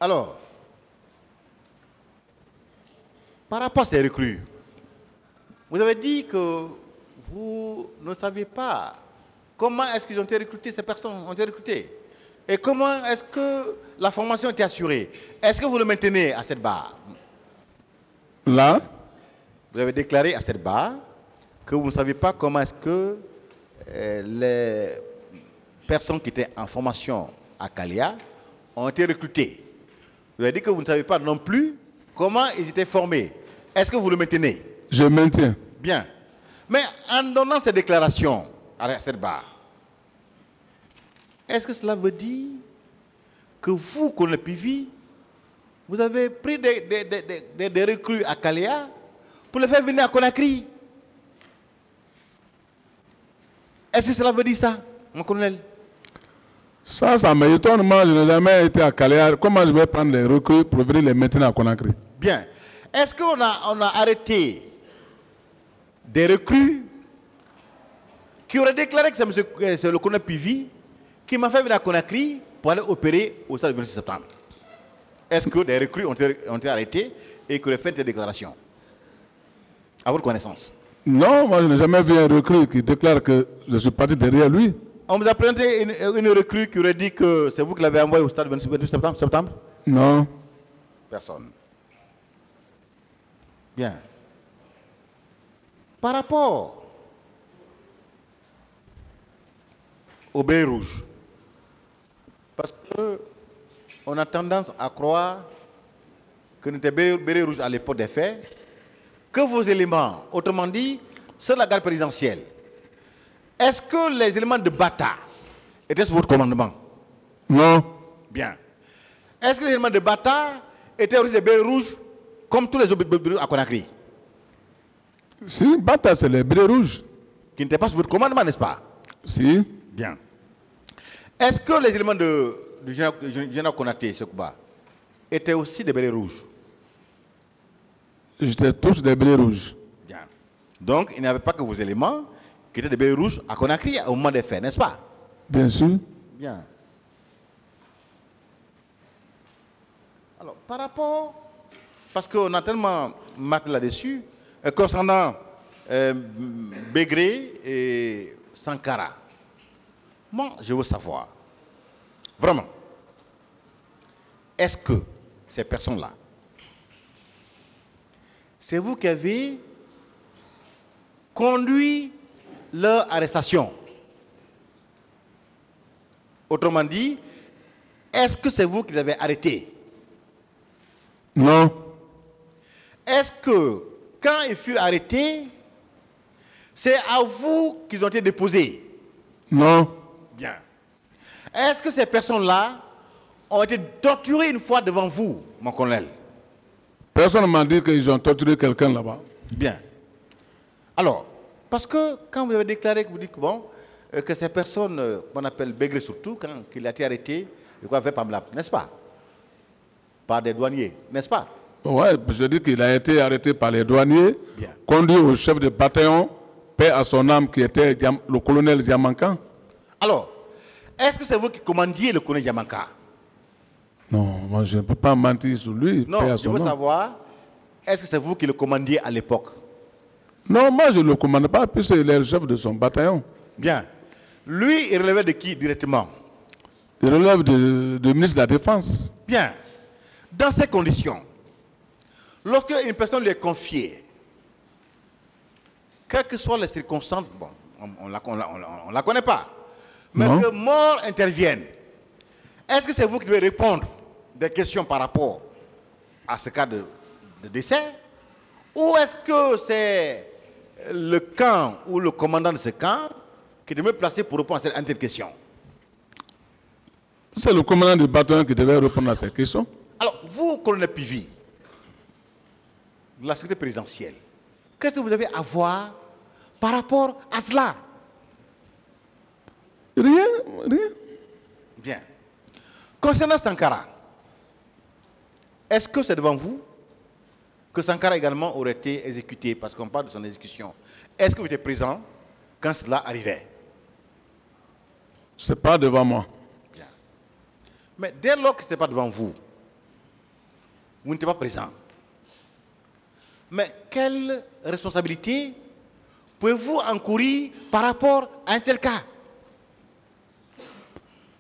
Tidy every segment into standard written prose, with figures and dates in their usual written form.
Alors, par rapport à ces recrues, vous avez dit que vous ne saviez pas comment est-ce qu'ils ont été recrutés, ces personnes ont été recrutées. Et comment est-ce que la formation a été assurée? Est-ce que vous le maintenez à cette barre? Là, vous avez déclaré à cette barre que vous ne saviez pas comment est-ce que les personnes qui étaient en formation à Kalia ont été recrutées. Vous avez dit que vous ne savez pas non plus comment ils étaient formés. Est-ce que vous le maintenez? Je maintiens. Bien. Mais en donnant ces déclarations à cette barre, est-ce que cela veut dire que vous, colonel Pivi, vous avez pris des recrues à Kalia pour les faire venir à Conakry? Est-ce que cela veut dire ça, mon colonel? Ça m'étonne. Moi, je n'ai jamais été à Kalia. Comment je vais prendre les recrues pour venir les maintenir à Conakry? Bien. Est-ce qu'on a arrêté des recrues qui auraient déclaré que c'est le colonel Pivi qui m'a fait venir à Conakry pour aller opérer au stade du 26 septembre? Est-ce que des recrues ont été arrêtés et que les fait des déclarations? À votre connaissance? Non, moi je n'ai jamais vu un recrue qui déclare que je suis parti derrière lui. On vous a présenté une recrue qui aurait dit que c'est vous qui l'avez envoyé au stade du 28 septembre? Non. Personne. Bien. Par rapport au béret rouge, parce qu'on a tendance à croire que n'était béret rouge à l'époque des faits, que vos éléments, autrement dit, c'est la garde présidentielle. Est-ce que les éléments de Bata étaient sous votre commandement? Non. Bien. Est-ce que les éléments de Bata étaient aussi des bérets rouges comme tous les autres bérets à Conakry? Si, Bata, c'est les bérets rouges. Qui n'étaient pas sous votre commandement, n'est-ce pas? Si. Bien. Est-ce que les éléments du général Konaté, Sekouba, étaient aussi des bérets rouges? J'étais tous des bérets rouges. Bien. Donc, il n'y avait pas que vos éléments qui étaient des bérets rouges à Conakry au moment des faits, n'est-ce pas? Bien sûr. Bien. Alors, par rapport, parce qu'on a tellement maté là-dessus, concernant Begré et Sankara, moi, je veux savoir, vraiment, est-ce que ces personnes-là, c'est vous qui avez conduit leur arrestation? Autrement dit, est-ce que c'est vous qui les avez arrêtés? Non. Est-ce que, quand ils furent arrêtés, c'est à vous qu'ils ont été déposés? Non. Bien. Est-ce que ces personnes-là ont été torturées une fois devant vous, mon colonel? Personne ne m'a dit qu'ils ont torturé quelqu'un là-bas. Bien. Alors, parce que quand vous avez déclaré que vous dites que, bon, que ces personnes, qu'on appelle Begré surtout, quand il a été arrêté, je crois, fait par MLAP, n'est-ce pas? Par des douaniers, n'est-ce pas? Oui, je dis qu'il a été arrêté par les douaniers, Bien. conduit au chef de bataillon, paix à son âme, qui était le colonel Diamankan. Alors, est-ce que c'est vous qui commandiez le colonel Diamanka? Non, moi je ne peux pas mentir sur lui. paix Non, à je son veux âme. savoir, est-ce que c'est vous qui le commandiez à l'époque? Non, moi je ne le commande pas, puisqu'il est le chef de son bataillon. Bien. Lui, il relevait de qui directement? Il relève du ministre de la Défense. Bien. Dans ces conditions, lorsque une personne lui est confiée, quelles que soient les circonstances, bon, on ne la connaît pas, mais Non. que mort intervienne, est-ce que c'est vous qui devez répondre des questions par rapport à ce cas de décès? Ou est-ce que c'est le camp ou le commandant de ce camp qui devait me placer pour répondre à cette question? C'est le commandant du bataillon qui devait répondre à ces questions. Alors, vous, colonel Pivi, de la sécurité présidentielle, qu'est-ce que vous avez à voir par rapport à cela? Rien, rien. Bien. Concernant Sankara, est-ce que c'est devant vous que Sankara également aurait été exécuté, parce qu'on parle de son exécution? Est-ce que vous étiez présent quand cela arrivait? Ce n'est pas devant moi. Bien. Mais dès lors que ce n'était pas devant vous, vous n'étiez pas présent. Mais quelle responsabilité pouvez-vous encourir par rapport à un tel cas?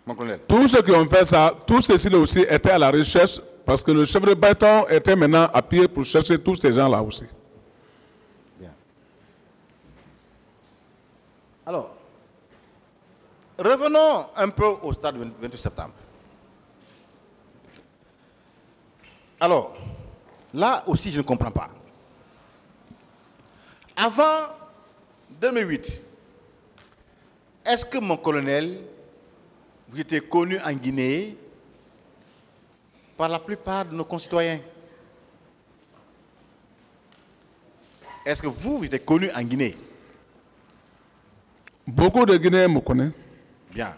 Mon colonel. Tous ceux qui ont fait ça, tous ceux-ci aussi étaient à la recherche parce que le chef de bâton était maintenant à pied pour chercher tous ces gens-là aussi. Bien. Alors, revenons un peu au stade 28 septembre. Alors, là aussi, je ne comprends pas. Avant 2008, est-ce que mon colonel, vous étiez connu en Guinée par la plupart de nos concitoyens? Est-ce que vous étiez connu en Guinée? Beaucoup de Guinéens me connaissent. Bien.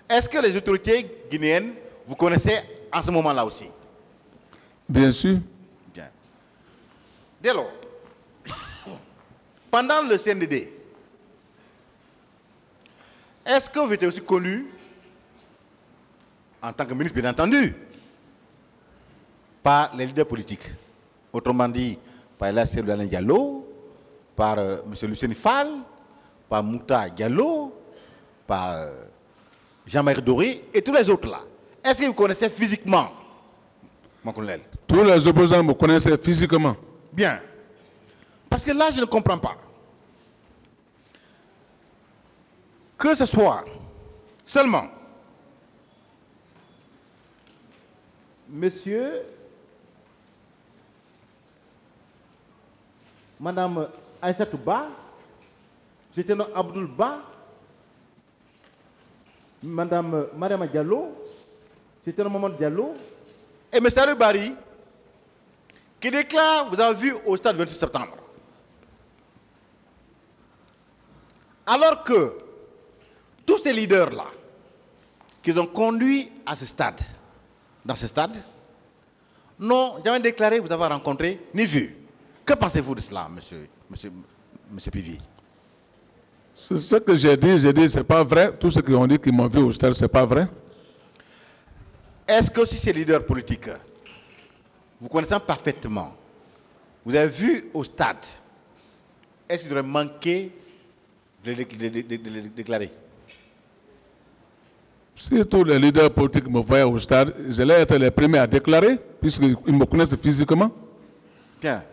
Est-ce que les autorités guinéennes vous connaissaient en ce moment-là aussi? Bien sûr. Bien. Dès lors, pendant le CNDD, est-ce que vous étiez aussi connu en tant que ministre, bien entendu, par les leaders politiques? Autrement dit, par Elash Alain Diallo, par M. Lucien Fall, par Mouta Diallo, par Jean-Marie Doré et tous les autres là. Est-ce que vous connaissez physiquement, mon colonel? Tous les opposants me connaissaient physiquement. Bien. Parce que là, je ne comprends pas. Que ce soit seulement Monsieur, Madame Aïssatou Ba, j'étais Abdoul Ba, Madame Mariama Diallo, c'était le moment Diallo, et M. Arubari, qui déclare, vous avez vu, au stade 28 septembre. Alors que tous ces leaders-là, qui ont conduit à ce stade, dans ce stade, n'ont jamais déclaré vous avoir rencontré ni vu. Que pensez-vous de cela, monsieur Pivi? C'est ce que j'ai dit, c'est pas vrai. Tout ce qu'ils ont dit qu'ils m'ont vu au stade, c'est pas vrai. Est-ce que si ces leaders politiques, vous connaissant parfaitement, vous avez vu au stade, est-ce qu'il aurait manqué de les déclarer? Si tous les leaders politiques me voyaient au stade, j'allais être les premiers à déclarer, puisqu'ils me connaissent physiquement. Bien.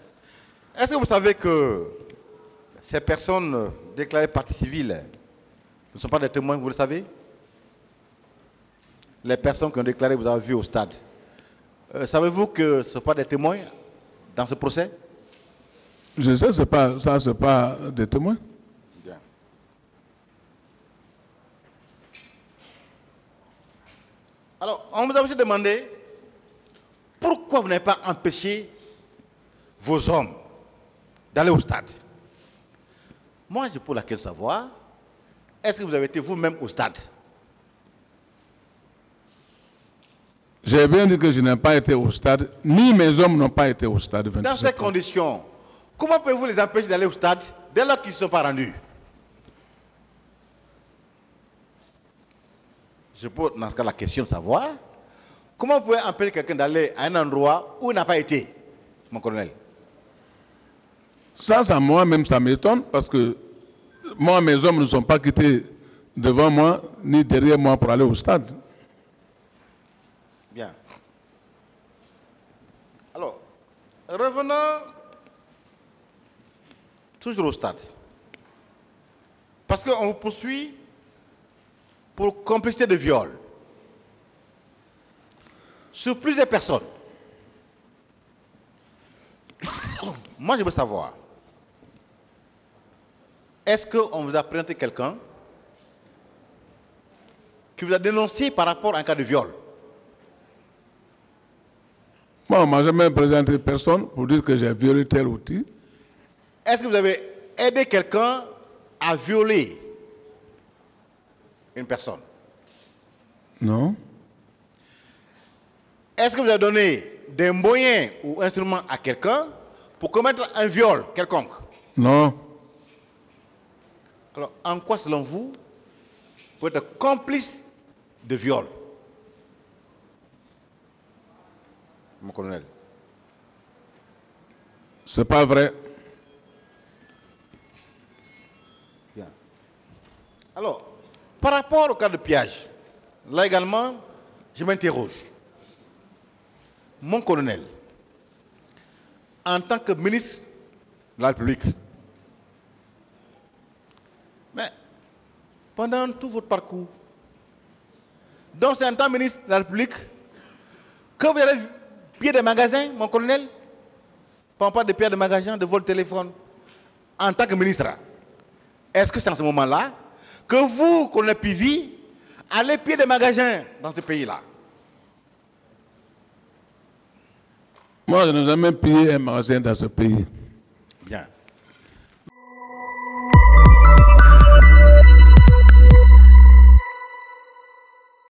Est-ce que vous savez que ces personnes déclarées partie civile ne sont pas des témoins, vous le savez? Les personnes qui ont déclaré, vous avez vu au stade, savez-vous que ce ne sont pas des témoins dans ce procès? Je sais, ce n'est pas des témoins. Bien. Alors, on vous a aussi demandé pourquoi vous n'avez pas empêché vos hommes d'aller au stade. Moi, je pose la question de savoir, est-ce que vous avez été vous-même au stade? J'ai bien dit que je n'ai pas été au stade, ni mes hommes n'ont pas été au stade. Dans ces conditions, comment pouvez-vous les empêcher d'aller au stade dès lors qu'ils ne sont pas rendus? Je pose dans ce cas la question de savoir, comment vous pouvez empêcher quelqu'un d'aller à un endroit où il n'a pas été, mon colonel? Ça, moi-même, ça m'étonne parce que moi, mes hommes ne sont pas quittés devant moi ni derrière moi pour aller au stade. Bien. Alors, revenons toujours au stade. Parce qu'on vous poursuit pour complicité de viol sur plusieurs personnes. Moi, je veux savoir, est-ce qu'on vous a présenté quelqu'un qui vous a dénoncé par rapport à un cas de viol? Moi, on ne m'a jamais présenté personne pour dire que j'ai violé tel outil. Est-ce que vous avez aidé quelqu'un à violer une personne? Non. Est-ce que vous avez donné des moyens ou instruments à quelqu'un pour commettre un viol quelconque? Non. Alors, en quoi, selon vous, vous êtes complice de viol, mon colonel? C'est pas vrai. Bien. Alors, par rapport au cas de pillage, là également, je m'interroge. Mon colonel, en tant que ministre de la République, mais pendant tout votre parcours, donc c'est en tant que ministre de la République que vous avez pillé des magasins, mon colonel? Pas de pillage de magasins, de vol de téléphone. En tant que ministre, est-ce que c'est en ce moment-là que vous, colonel Pivi, allez piller des magasins dans ce pays-là? Moi, je n'ai jamais pillé un magasin dans ce pays.